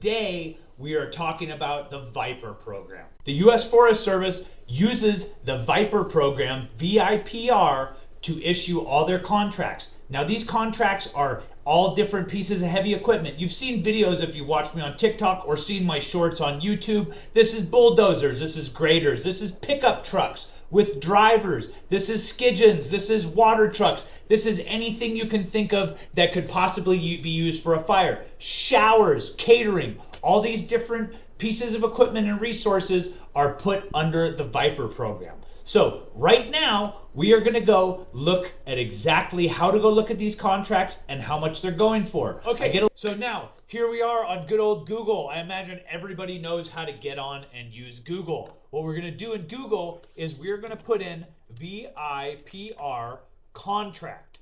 today we are talking about the VIPR program. The U.S. Forest Service uses the VIPR program, VIPR, to issue all their contracts. Now these contracts are all different pieces of heavy equipment. You've seen videos if you watch me on TikTok or seen my shorts on YouTube. This is bulldozers, this is graders, this is pickup trucks with drivers, this is skidgins, this is water trucks, this is anything you can think of that could possibly be used for a fire. Showers, catering, all these different pieces of equipment and resources are put under the VIPR program. So right now, we are going to go look at exactly how to go look at these contracts and how much they're going for. Okay, so now here we are on good old Google. I imagine everybody knows how to get on and use Google. What we're going to do in Google is we're going to put in VIPR contract.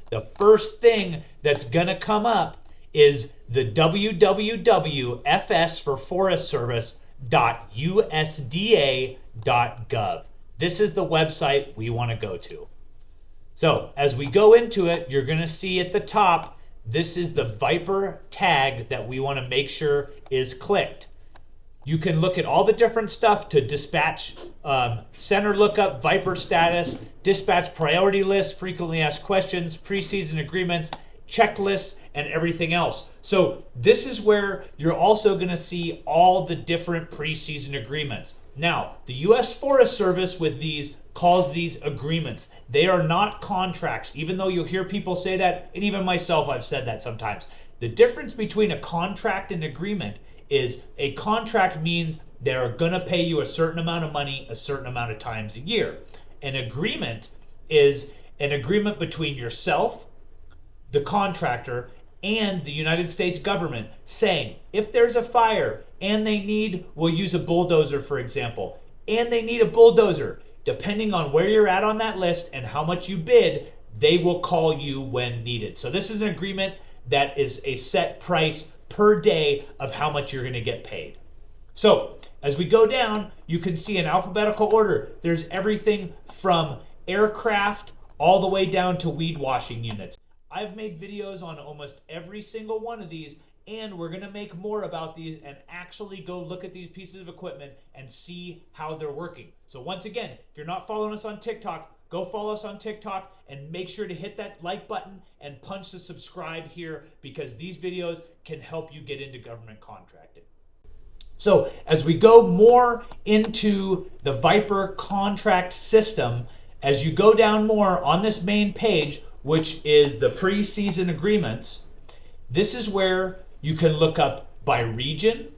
The first thing that's going to come up is the www.fs for Forest Service.usda.gov. This is the website we want to go to. So as we go into it, you're going to see at the top, this is the VIPR tag that we want to make sure is clicked. You can look at all the different stuff to dispatch, center lookup, VIPR status, dispatch priority list, frequently asked questions, pre-season agreements, checklists, and everything else. So this is where you're also going to see all the different pre-season agreements. Now, the U.S. Forest Service with these calls these agreements. They are not contracts, even though you'll hear people say that, and even myself, I've said that sometimes. The difference between a contract and agreement is a contract means they're going to pay you a certain amount of money a certain amount of times a year. An agreement is an agreement between yourself, the contractor, and the United States government saying if there's a fire and they need, we'll use a bulldozer for example, and they need a bulldozer, depending on where you're at on that list and how much you bid, they will call you when needed. So this is an agreement that is a set price per day of how much you're going to get paid. So as we go down, you can see in alphabetical order, there's everything from aircraft all the way down to weed washing units. I've made videos on almost every single one of these, and we're going to make more about these and actually go look at these pieces of equipment and see how they're working. So once again, if you're not following us on TikTok, go follow us on TikTok and make sure to hit that like button and punch the subscribe here because these videos can help you get into government contracting. So as we go more into the VIPR contract system, as you go down more on this main page, which is the pre-season agreements, this is where you can look up by region,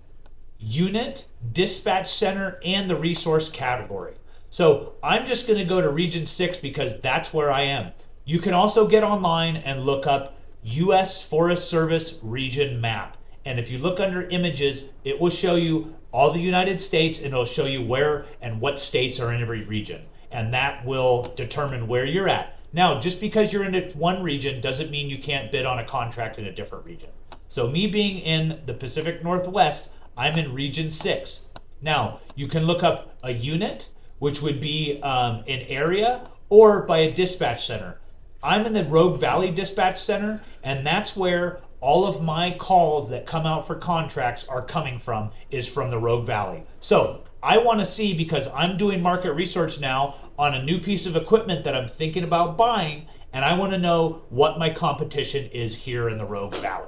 unit, dispatch center, and the resource category. So I'm just going to go to region 6 because that's where I am. You can also get online and look up U.S. Forest Service region map. And if you look under images, it will show you all the United States and it'll show you where and what states are in every region. And that will determine where you're at. Now, just because you're in one region doesn't mean you can't bid on a contract in a different region. So me being in the Pacific Northwest, I'm in region 6. Now, you can look up a unit, which would be an area, or by a dispatch center. I'm in the Rogue Valley Dispatch Center, and that's where all of my calls that come out for contracts are coming from, is from the Rogue Valley. So I want to see, because I'm doing market research now on a new piece of equipment that I'm thinking about buying, and I want to know what my competition is here in the Rogue Valley.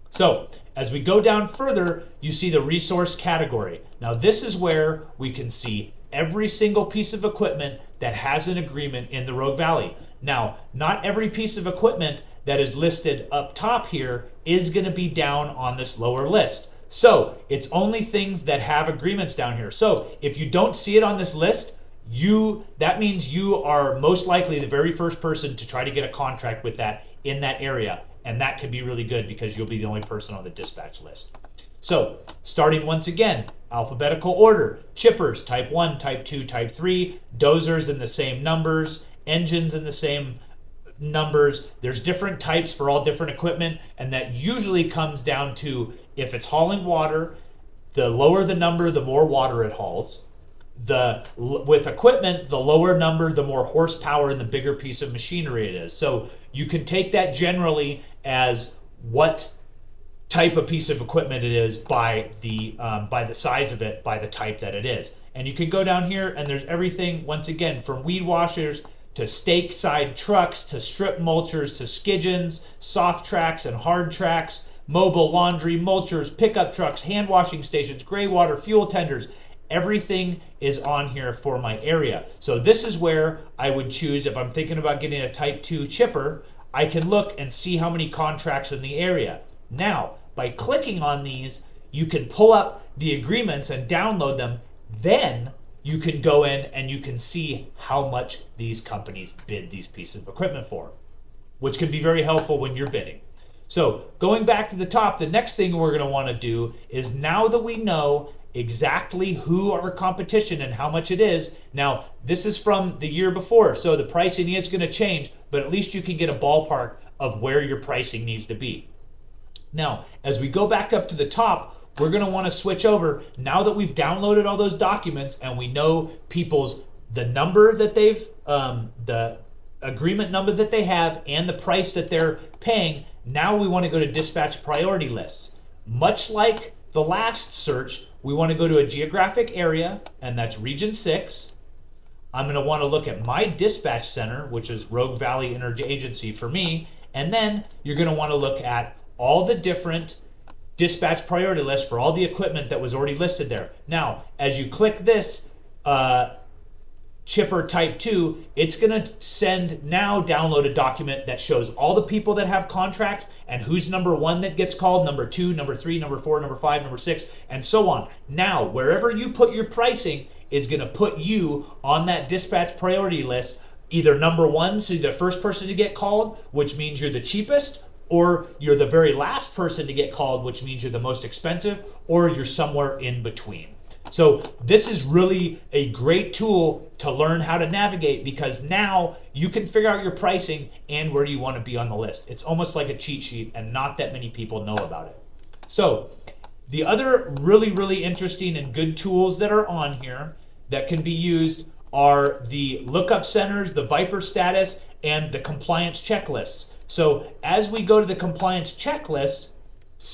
So as we go down further, you see the resource category. Now this is where we can see every single piece of equipment that has an agreement in the Rogue Valley. Now, not every piece of equipment that is listed up top here is going to be down on this lower list. So it's only things that have agreements down here. So if you don't see it on this list, that means you are most likely the very first person to try to get a contract with that in that area. And that could be really good because you'll be the only person on the dispatch list. So starting once again, alphabetical order, chippers, type 1, type 2, type 3, dozers in the same numbers, engines in the same numbers. There's different types for all different equipment, and that usually comes down to if it's hauling water, the lower the number, the more water it hauls. With equipment, the lower number, the more horsepower and the bigger piece of machinery it is. So you can take that generally as what type of piece of equipment it is by the size of it, by the type that it is. And you can go down here and there's everything, once again, from weed washers to stake side trucks to strip mulchers to skidgins, soft tracks and hard tracks, mobile laundry, mulchers, pickup trucks, hand washing stations, gray water, fuel tenders. Everything is on here for my area. So this is where I would choose, if I'm thinking about getting a type 2 chipper, I can look and see how many contracts in the area. Now, by clicking on these, you can pull up the agreements and download them. Then you can go in and you can see how much these companies bid these pieces of equipment for, which can be very helpful when you're bidding. So going back to the top, the next thing we're going to want to do is, now that we know exactly who our competition and how much it is. Now, this is from the year before, so the pricing is going to change, but at least you can get a ballpark of where your pricing needs to be. Now, as we go back up to the top, we're going to want to switch over. Now that we've downloaded all those documents and we know the number that they've, the agreement number that they have and the price that they're paying, now we want to go to dispatch priority lists. Much like the last search, we want to go to a geographic area, and that's region 6. I'm going to want to look at my dispatch center, which is Rogue Valley Interagency for me, and then you're going to want to look at all the different dispatch priority lists for all the equipment that was already listed there. Now, as you click this chipper type 2, it's going to download a document that shows all the people that have contracts and who's number 1 that gets called, number 2, number 3, number 4, number 5, number 6, and so on. Now, wherever you put your pricing is going to put you on that dispatch priority list, either number 1, so you're the first person to get called, which means you're the cheapest, or you're the very last person to get called, which means you're the most expensive, or you're somewhere in between. So this is really a great tool to learn how to navigate, because now you can figure out your pricing and where do you want to be on the list. It's almost like a cheat sheet, and not that many people know about it. So the other really, really interesting and good tools that are on here that can be used are the lookup centers, the VIPR status, and the compliance checklists. So as we go to the compliance checklist,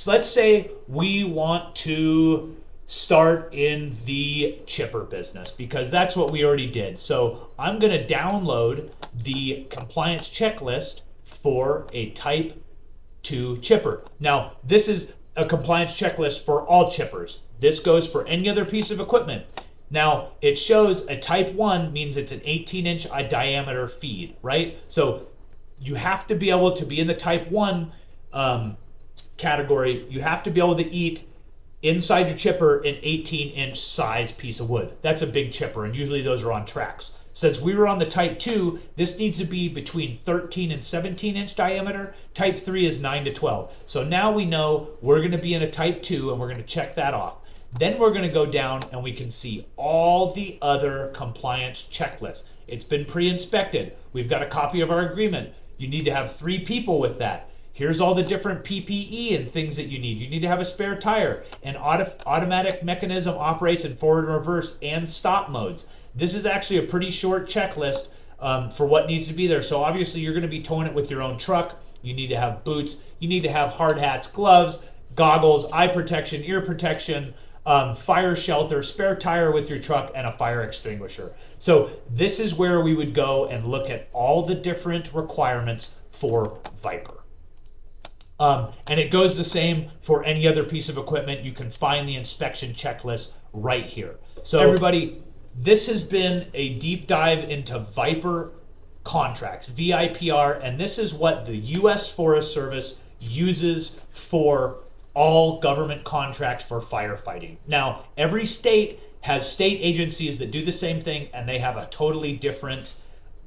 let's say we want to start in the chipper business, because that's what we already did. So I'm going to download the compliance checklist for a type 2 chipper. Now, this is a compliance checklist for all chippers. This goes for any other piece of equipment. Now, it shows a type 1 means it's an 18-inch diameter feed, right? So you have to be able to be in the type 1 category. You have to be able to eat inside your chipper an 18-inch size piece of wood. That's a big chipper, and usually those are on tracks. Since we were on the type 2, this needs to be between 13 and 17-inch diameter. Type 3 is 9 to 12. So now we know we're going to be in a type 2, and we're going to check that off. Then we're going to go down and we can see all the other compliance checklists. It's been pre-inspected. We've got a copy of our agreement. You need to have 3 people with that. Here's all the different PPE and things that you need. You need to have a spare tire. An automatic mechanism operates in forward and reverse and stop modes. This is actually a pretty short checklist for what needs to be there. So obviously you're going to be towing it with your own truck. You need to have boots. You need to have hard hats, gloves, goggles, eye protection, ear protection, fire shelter, spare tire with your truck, and a fire extinguisher. So this is where we would go and look at all the different requirements for VIPR. And it goes the same for any other piece of equipment. You can find the inspection checklist right here. So everybody, this has been a deep dive into VIPR contracts, VIPR, and this is what the U.S. Forest Service uses for all government contracts for firefighting. Now, every state has state agencies that do the same thing, and they have a totally different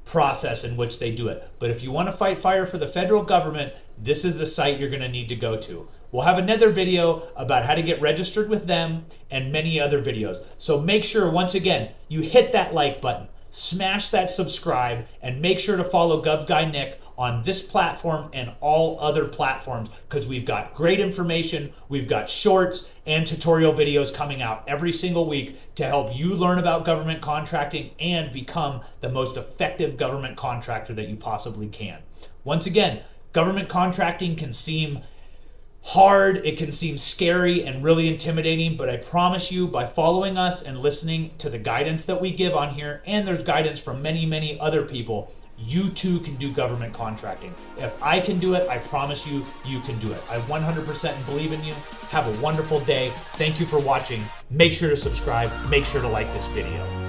process in which they do it. But if you want to fight fire for the federal government, this is the site you're going to need to go to. We'll have another video about how to get registered with them and many other videos. So make sure, once again, you hit that like button, smash that subscribe, and make sure to follow Gov Guy Nick on this platform and all other platforms, because we've got great information. We've got shorts and tutorial videos coming out every single week to help you learn about government contracting and become the most effective government contractor that you possibly can. Once again, government contracting can seem hard, it can seem scary and really intimidating, but I promise you, by following us and listening to the guidance that we give on here, and there's guidance from many, many other people, you too can do government contracting. If I can do it, I promise you, you can do it. I 100% believe in you. Have a wonderful day. Thank you for watching. Make sure to subscribe. Make sure to like this video.